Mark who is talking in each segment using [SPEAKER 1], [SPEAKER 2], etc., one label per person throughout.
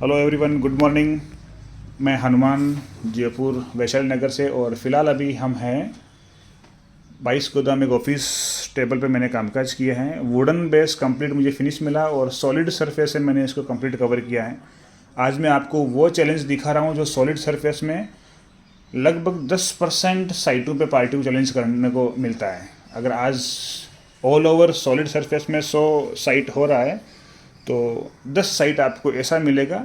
[SPEAKER 1] Hello everyone, good morning. मैं हनुमान, जयपुर वैशाली नगर से। और फ़िलहाल अभी हम हैं 22 गोदाम, एक ऑफिस टेबल पे मैंने कामकाज किया है। वुडन बेस कंप्लीट मुझे फिनिश मिला और सॉलिड सरफेस से मैंने इसको कंप्लीट कवर किया है। आज मैं आपको वो चैलेंज दिखा रहा हूँ जो सॉलिड सरफेस में लगभग 10% साइटों पे पार्टी को चैलेंज करने को मिलता है। अगर आज ऑल ओवर सॉलिड सरफेस में 100 साइट हो रहा है तो 10 साइट आपको ऐसा मिलेगा,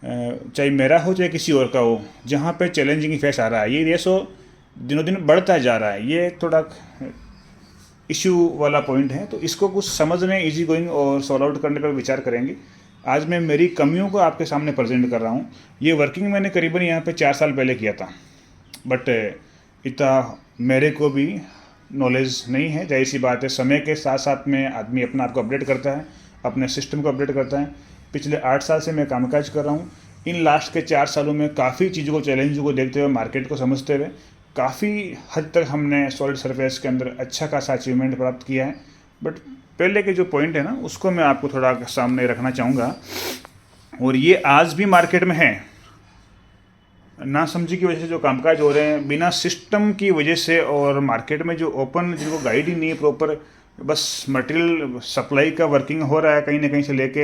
[SPEAKER 1] चाहे मेरा हो चाहे किसी और का हो, जहाँ पे चैलेंजिंग फेस आ रहा है। ये रेशो दिनों दिन बढ़ता जा रहा है। ये थोड़ा इश्यू वाला पॉइंट है, तो इसको कुछ समझने, इजी गोइंग और सॉल्व आउट करने पर विचार करेंगे। आज मैं मेरी कमियों को आपके सामने प्रेजेंट कर रहा हूँ। ये वर्किंग मैंने करीबन यहाँ पे 4 साल पहले किया था, बट इतना मेरे को भी नॉलेज नहीं है। जाहिर सी बात है, समय के साथ साथ में आदमी अपना आप को अपडेट करता है, अपने सिस्टम को अपडेट करता है। पिछले 8 साल से मैं कामकाज कर रहा हूँ। इन लास्ट के 4 सालों में काफ़ी चीज़ों को, चैलेंजों को देखते हुए, मार्केट को समझते हुए काफ़ी हद तक हमने सॉलिड सरफेस के अंदर अच्छा खासा अचीवमेंट प्राप्त किया है। बट पहले के जो पॉइंट है ना, उसको मैं आपको थोड़ा सामने रखना चाहूँगा। और ये आज भी मार्केट में है। ना समझी की वजह से जो कामकाज हो रहे हैं, बिना सिस्टम की वजह से, और मार्केट में जो ओपन, जिनको गाइड ही नहीं है प्रॉपर, बस मटेरियल सप्लाई का वर्किंग हो रहा है कहीं ना कहीं से लेके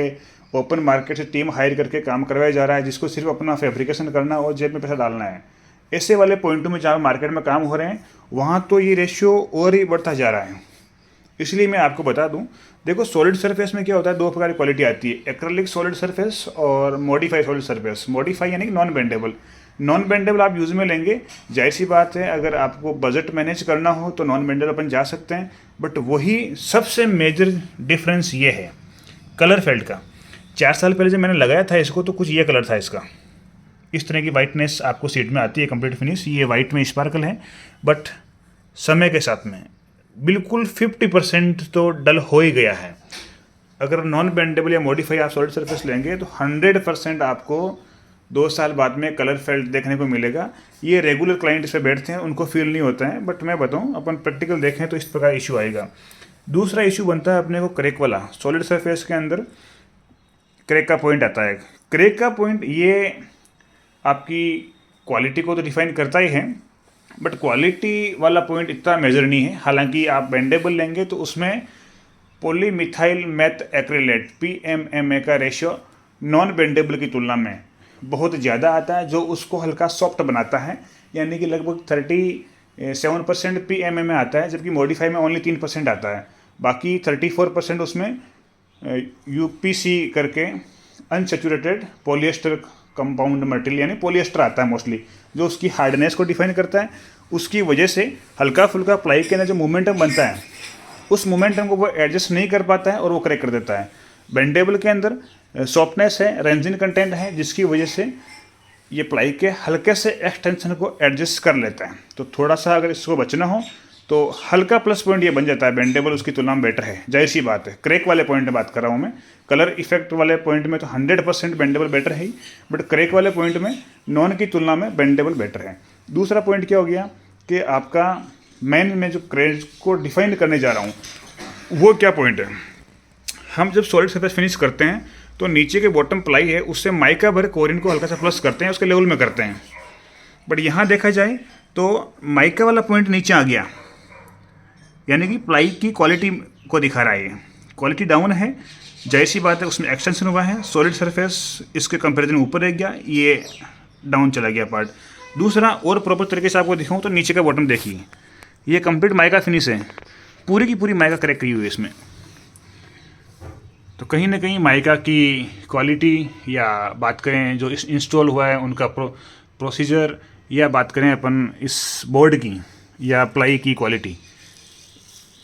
[SPEAKER 1] ओपन मार्केट से टीम हायर करके काम करवाया जा रहा है, जिसको सिर्फ अपना फैब्रिकेशन करना और जेब में पैसा डालना है। ऐसे वाले पॉइंटों में जहाँ मार्केट में काम हो रहे हैं, वहाँ तो ये रेशियो और ही बढ़ता जा रहा है। इसलिए मैं आपको बता दूं, देखो सॉलिड सरफेस में क्या होता है, दो प्रकार की क्वालिटी आती है, एक्रेलिक सॉलिड सरफेस और मॉडिफाई सॉलिड सरफेस। मॉडिफाई यानी कि नॉन बेंडेबल। नॉन बेंडेबल आप यूज़ में लेंगे, जाहिर सी बात है, अगर आपको बजट मैनेज करना हो तो नॉन बेंडेबल अपन जा सकते हैं। बट वही सबसे मेजर डिफरेंस ये है कलर फेल्ट का। 4 साल पहले जब मैंने लगाया था इसको, तो कुछ ये कलर था इसका। इस तरह की वाइटनेस आपको सीट में आती है, कंप्लीट फिनिश। ये वाइट में स्पार्कल है, बट समय के साथ में बिल्कुल 50% तो डल हो ही गया है। अगर नॉन बेंडेबल या मॉडिफाई आप सॉलिड सरफेस लेंगे तो 100% आपको 2 साल बाद में कलर फेल्ट देखने को मिलेगा। ये रेगुलर क्लाइंट इस पर बैठते हैं, उनको फील नहीं होता है, बट मैं बताऊं, अपन प्रैक्टिकल देखें तो इस प्रकार इशू आएगा। दूसरा इशू बनता है अपने को क्रैक वाला। सॉलिड सरफेस के अंदर क्रैक का पॉइंट आता है। क्रैक का पॉइंट ये आपकी क्वालिटी को तो डिफाइन करता ही है, बट क्वालिटी वाला पॉइंट इतना मेजर नहीं है। हालांकि आप बेंडेबल लेंगे तो उसमें पॉलीमिथाइल मेथ एक्रिलेट PMMA का रेशियो नॉन बेंडेबल की तुलना में बहुत ज़्यादा आता है, जो उसको हल्का सॉफ्ट बनाता है। यानी कि लगभग 37% PMMA आता है, जबकि मॉडिफाई में ओनली 3% आता है। बाकी 34% उसमें UPC करके अनसेचुरेटेड पॉलिएस्टर कंपाउंड मटेरियल यानी पॉलिएस्टर आता है मोस्टली, जो उसकी हार्डनेस को डिफाइन करता है। उसकी वजह से हल्का फुल्का प्लाई के अंदर जो मोमेंटम बनता है, उस मोमेंटम को वो एडजस्ट नहीं कर पाता है और वो क्रैक कर देता है। बेंडेबल के अंदर सॉफ्टनेस है, रेंजिन कंटेंट है, जिसकी वजह से ये प्लाई के हल्के से एक्सटेंशन को एडजस्ट कर लेता है। तो थोड़ा सा अगर इसको बचना हो तो हल्का प्लस पॉइंट ये बन जाता है, बेंडेबल उसकी तुलना में बेटर है। जाहिर सी बात है, क्रैक वाले पॉइंट में बात कर रहा हूँ मैं। कलर इफेक्ट वाले पॉइंट में तो 100% बेंडेबल बेटर है ही, बट क्रैक वाले पॉइंट में नॉन की तुलना में बेंडेबल बेटर है। दूसरा पॉइंट क्या हो गया कि आपका मेन में जो क्रैक को डिफाइन करने जा रहा हूँ वो क्या पॉइंट है। हम जब सॉलिड सरफेस फिनिश करते हैं तो नीचे के बॉटम प्लाई है, उससे माइका भर कोरिन को हल्का सा प्लस करते हैं, उसके लेवल में करते हैं। बट यहाँ देखा जाए तो माइका वाला पॉइंट नीचे आ गया, यानी कि प्लाई की क्वालिटी को दिखा रहा है। ये क्वालिटी डाउन है, जाहिर सी बात है, उसमें एक्सटेंशन हुआ है। सॉलिड सरफेस इसके कंपैरिजन में ऊपर रह गया, ये डाउन चला गया पार्ट। दूसरा और प्रॉपर तरीके से आपको दिखाऊँ तो नीचे का बॉटम देखिए, ये कंप्लीट माइका फिनिश है, पूरी की पूरी माइका क्रैक की हुई है इसमें। तो कहीं ना कहीं माइका की क्वालिटी, या बात करें जो इंस्टॉल हुआ है उनका प्रोसीजर, या बात करें अपन इस बोर्ड की या प्लाई की क्वालिटी,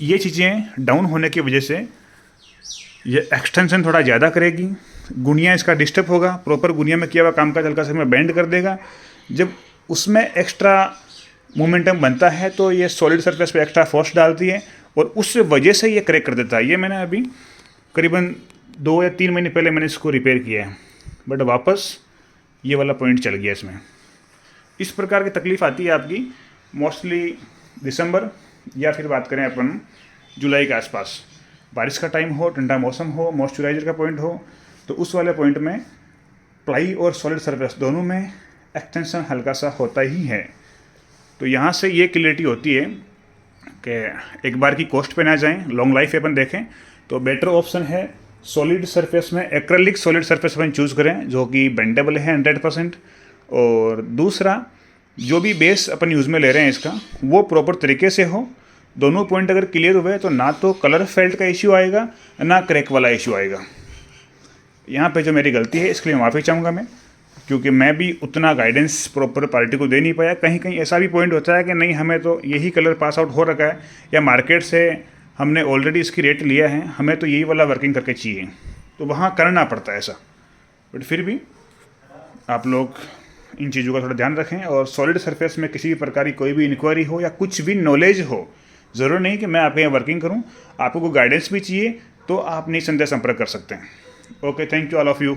[SPEAKER 1] ये चीज़ें डाउन होने की वजह से ये एक्सटेंशन थोड़ा ज़्यादा करेगी। गुनिया इसका डिस्टर्ब होगा, प्रॉपर गुनिया में किया हुआ काम का हल्का सा में बेंड कर देगा। जब उसमें एक्स्ट्रा मोमेंटम बनता है तो ये सॉलिड सरफेस पे एक्स्ट्रा फोर्स डालती है और उस वजह से ये क्रैक कर देता है। ये मैंने अभी करीबन 2 या 3 महीने पहले मैंने इसको रिपेयर किया है, बट वापस ये वाला पॉइंट चल गया इसमें। इस प्रकार की तकलीफ आती है आपकी मोस्टली दिसंबर, या फिर बात करें अपन जुलाई के आसपास, बारिश का टाइम हो, ठंडा मौसम हो, मॉइस्चराइजर का पॉइंट हो, तो उस वाले पॉइंट में प्लाई और सॉलिड सरफेस दोनों में एक्सटेंशन हल्का सा होता ही है। तो यहाँ से ये क्लियरिटी होती है कि एक बार की कॉस्ट पे ना जाएं, लॉन्ग लाइफ अपन देखें तो बेटर ऑप्शन है सॉलिड सरफेस में एक्रेलिक सॉलिड सरफेस अपन चूज़ करें जो कि बेंडेबल है 100%। और दूसरा जो भी बेस अपन यूज़ में ले रहे हैं इसका वो प्रॉपर तरीके से हो। दोनों पॉइंट अगर क्लियर हुए तो ना तो कलर फेल्ट का इश्यू आएगा ना क्रैक वाला इश्यू आएगा। यहाँ पे जो मेरी गलती है इसके लिए माफ़ी चाहूँगा मैं, क्योंकि मैं भी उतना गाइडेंस प्रॉपर पार्टी को दे नहीं पाया। कहीं कहीं ऐसा भी पॉइंट होता है कि नहीं हमें तो यही कलर पास आउट हो रखा है या मार्केट से हमने ऑलरेडी इसकी रेट लिया है, हमें तो यही वाला वर्किंग करके चाहिए, तो वहाँ करना पड़ता है ऐसा। बट फिर भी आप लोग इन चीज़ों का थोड़ा ध्यान रखें। और सॉलिड सरफेस में किसी भी प्रकार की कोई भी इंक्वायरी हो या कुछ भी नॉलेज हो, ज़रूर नहीं कि मैं आपके यहाँ वर्किंग करूँ, आपको कोई गाइडेंस भी चाहिए तो आप निसंदेह संपर्क कर सकते हैं। Okay, thank you all of you.